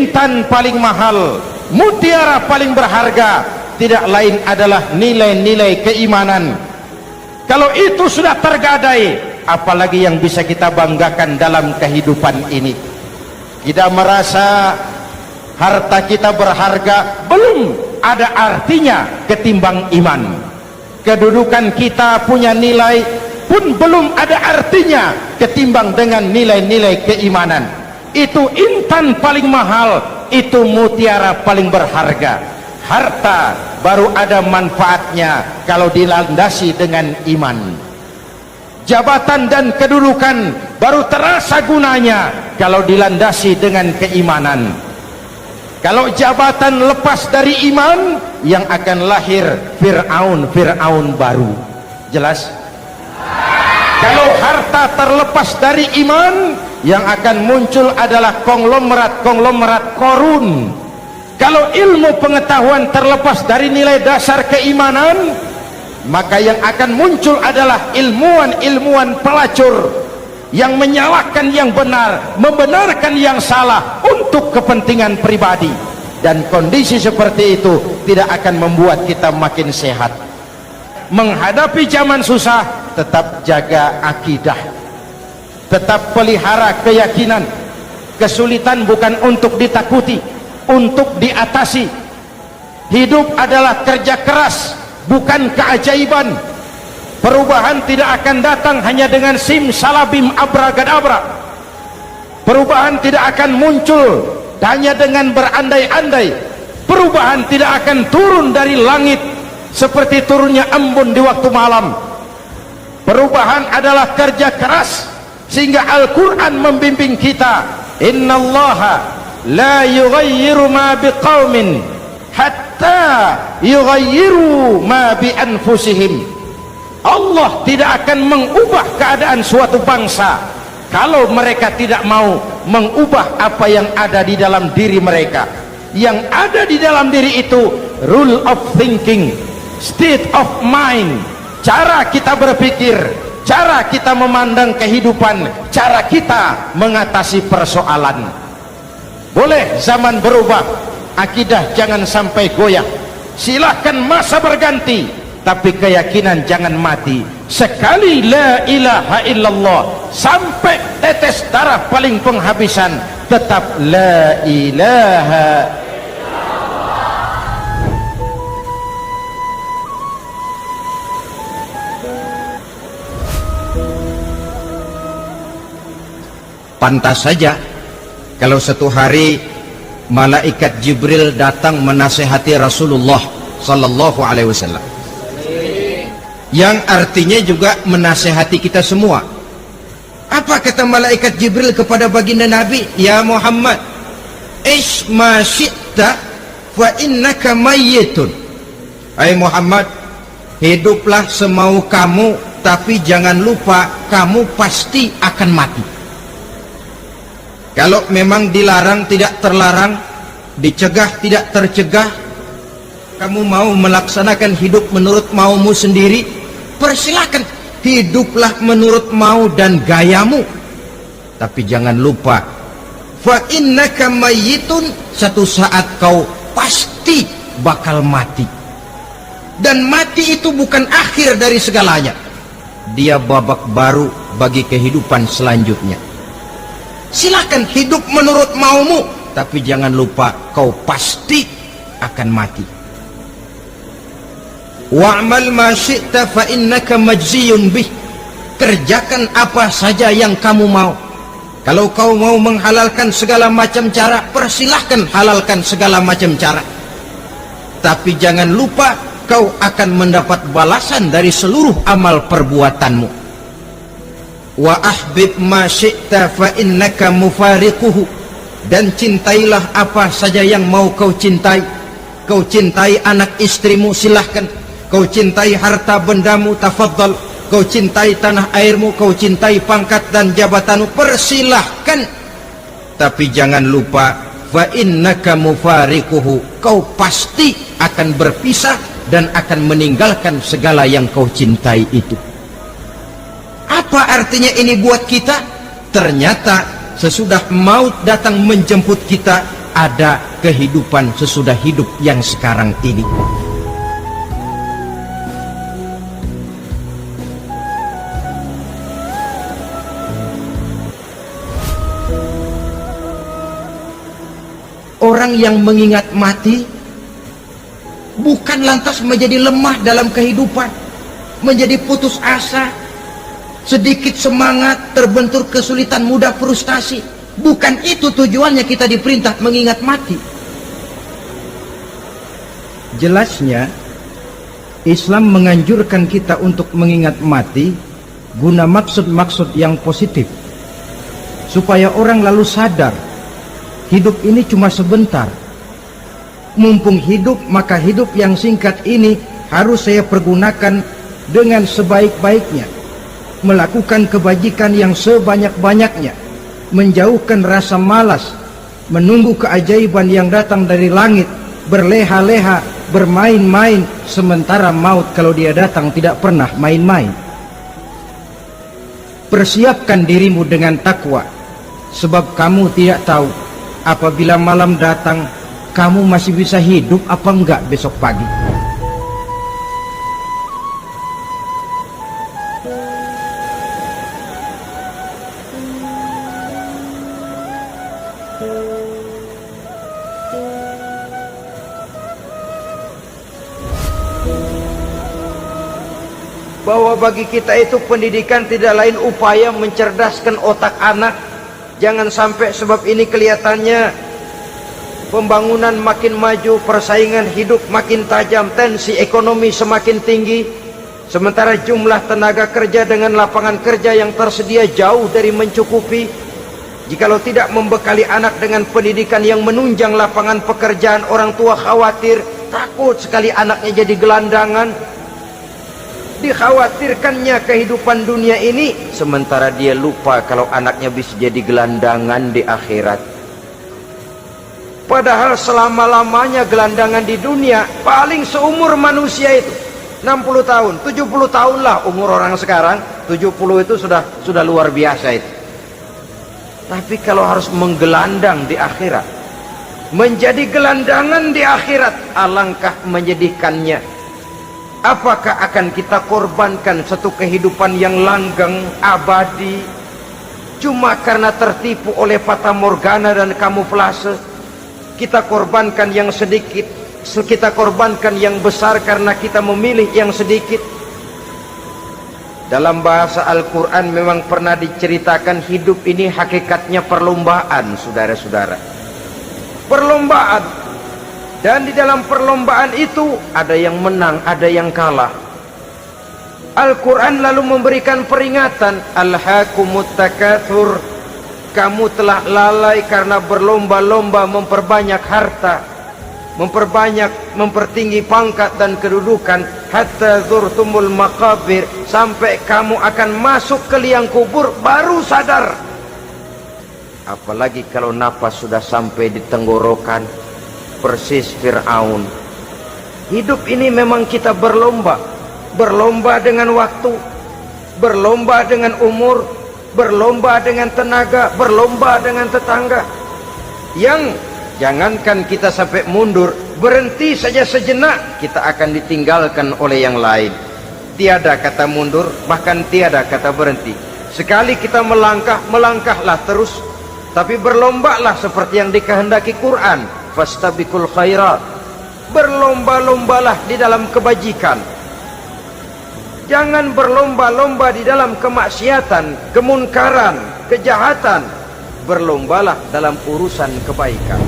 intan paling mahal, mutiara paling berharga tidak lain adalah nilai-nilai keimanan. Kalau itu sudah tergadai, apalagi yang bisa kita banggakan dalam kehidupan ini? Kita merasa harta kita berharga, belum ada artinya ketimbang iman. Kedudukan kita punya nilai pun belum ada artinya ketimbang dengan nilai-nilai keimanan. Itu intan paling mahal, itu mutiara paling berharga. Harta baru ada manfaatnya kalau dilandasi dengan iman. Jabatan dan kedudukan baru terasa gunanya kalau dilandasi dengan keimanan. Kalau jabatan lepas dari iman, yang akan lahir Fir'aun baru. Jelas? Kalau harta terlepas dari iman, yang akan muncul adalah konglomerat korun. Kalau ilmu pengetahuan terlepas dari nilai dasar keimanan, maka yang akan muncul adalah ilmuwan pelacur yang menyalahkan yang benar, membenarkan yang salah untuk kepentingan pribadi. Dan kondisi seperti itu tidak akan membuat kita makin sehat. Menghadapi zaman susah, tetap jaga akidah, tetap pelihara keyakinan. Kesulitan bukan untuk ditakuti, untuk diatasi. Hidup adalah kerja keras, bukan keajaiban. Perubahan tidak akan datang hanya dengan simsalabim abragadabra. Perubahan tidak akan muncul hanya dengan berandai-andai. Perubahan tidak akan turun dari langit seperti turunnya embun di waktu malam. Perubahan adalah kerja keras, sehingga Al-Quran membimbing kita, innallaha la yughayyiru ma biqaumin hatta yughayyiru ma bi anfusihim. Allah tidak akan mengubah keadaan suatu bangsa kalau mereka tidak mau mengubah apa yang ada di dalam diri mereka. Yang ada di dalam diri itu rule of thinking, state of mind, cara kita berpikir, cara kita memandang kehidupan, cara kita mengatasi persoalan. Boleh zaman berubah, akidah jangan sampai goyah. Silahkan masa berganti, tapi keyakinan jangan mati. Sekali la ilaha illallah sampai tetes darah paling penghabisan, tetap la ilaha illallah. Pantas saja kalau satu hari malaikat Jibril datang menasihati Rasulullah sallallahu alaihi wasallam, yang artinya juga menasihati kita semua. Apa kata malaikat Jibril kepada baginda Nabi? Ya Muhammad, ish ma syi'ta fa innaka mayyitun. Hai Muhammad, hiduplah semau kamu, tapi jangan lupa kamu pasti akan mati. Kalau memang dilarang tidak terlarang, dicegah tidak tercegah, kamu mau melaksanakan hidup menurut maumu sendiri, persilakan, hiduplah menurut mau dan gayamu. Tapi jangan lupa, fa innaka mayyitun, satu saat kau pasti bakal mati. Dan mati itu bukan akhir dari segalanya, dia babak baru bagi kehidupan selanjutnya. Silakan hidup menurut maumu, tapi jangan lupa kau pasti akan mati. Wa'mal ma syi'ta fa innaka majziyun bih. Kerjakan apa saja yang kamu mau. Kalau kau mau menghalalkan segala macam cara, persilahkan halalkan segala macam cara. Tapi jangan lupa kau akan mendapat balasan dari seluruh amal perbuatanmu. Wa ahbib ma syi'ta fa innaka mufariquhu. Dan cintailah apa saja yang mau kau cintai. Kau cintai anak istrimu, silahkan. Kau cintai harta bendamu, tafadhal. Kau cintai tanah airmu, kau cintai pangkat dan jabatanmu, persilahkan. Tapi jangan lupa, fa innaka mufariquhu, kau pasti akan berpisah dan akan meninggalkan segala yang kau cintai itu. Apa artinya ini buat kita? Ternyata sesudah maut datang menjemput kita, ada kehidupan sesudah hidup yang sekarang ini. Orang yang mengingat mati bukan lantas menjadi lemah dalam kehidupan, menjadi putus asa, sedikit semangat, terbentur kesulitan, mudah frustasi. Bukan itu tujuannya kita diperintah mengingat mati. Jelasnya Islam menganjurkan kita untuk mengingat mati guna maksud-maksud yang positif, supaya orang lalu sadar hidup ini cuma sebentar. Mumpung hidup, maka hidup yang singkat ini harus saya pergunakan dengan sebaik-baiknya, melakukan kebajikan yang sebanyak-banyaknya, menjauhkan rasa malas, menunggu keajaiban yang datang dari langit, berleha-leha, bermain-main, sementara maut kalau dia datang tidak pernah main-main. Persiapkan dirimu dengan takwa, sebab kamu tidak tahu apabila malam datang kamu masih bisa hidup apa enggak besok pagi. Bahwa bagi kita itu pendidikan tidak lain upaya mencerdaskan otak anak. Jangan sampai sebab ini kelihatannya pembangunan makin maju, persaingan hidup makin tajam, tensi ekonomi semakin tinggi, sementara jumlah tenaga kerja dengan lapangan kerja yang tersedia jauh dari mencukupi. Jikalau tidak membekali anak dengan pendidikan yang menunjang lapangan pekerjaan, orang tua khawatir, takut sekali anaknya jadi gelandangan. Dikhawatirkannya kehidupan dunia ini, sementara dia lupa kalau anaknya bisa jadi gelandangan di akhirat. Padahal selama-lamanya gelandangan di dunia paling seumur manusia itu 60 tahun, 70 tahun lah umur orang sekarang. 70 itu sudah luar biasa itu. Tapi kalau harus menggelandang di akhirat, menjadi gelandangan di akhirat, alangkah menyedihkannya. Apakah akan kita korbankan satu kehidupan yang langgeng, abadi, cuma karena tertipu oleh fata morgana dan kamuflase? Kita korbankan yang sedikit, kita korbankan yang besar karena kita memilih yang sedikit. Dalam bahasa Al-Quran memang pernah diceritakan hidup ini hakikatnya perlombaan, saudara-saudara. Perlombaan. Dan di dalam perlombaan itu ada yang menang, ada yang kalah. Al-Quran lalu memberikan peringatan, Alhaakumut takatsur, kamu telah lalai karena berlomba-lomba memperbanyak harta, mempertinggi pangkat dan kedudukan, hatta zurtumul maqabir, sampai kamu akan masuk ke liang kubur baru sadar. Apalagi kalau napas sudah sampai di tenggorokan, persis Fir'aun. Hidup ini memang kita berlomba, berlomba dengan waktu, berlomba dengan umur, berlomba dengan tenaga, berlomba dengan tetangga. Yang jangankan kita sampai mundur, berhenti saja sejenak, kita akan ditinggalkan oleh yang lain. Tiada kata mundur, bahkan tiada kata berhenti. Sekali kita melangkah, melangkahlah terus. Tapi berlombalah seperti yang dikehendaki Quran, fastabiqul khairat, berlomba-lombalah di dalam kebajikan. Jangan berlomba-lomba di dalam kemaksiatan, kemunkaran, kejahatan. Berlombalah dalam urusan kebaikan.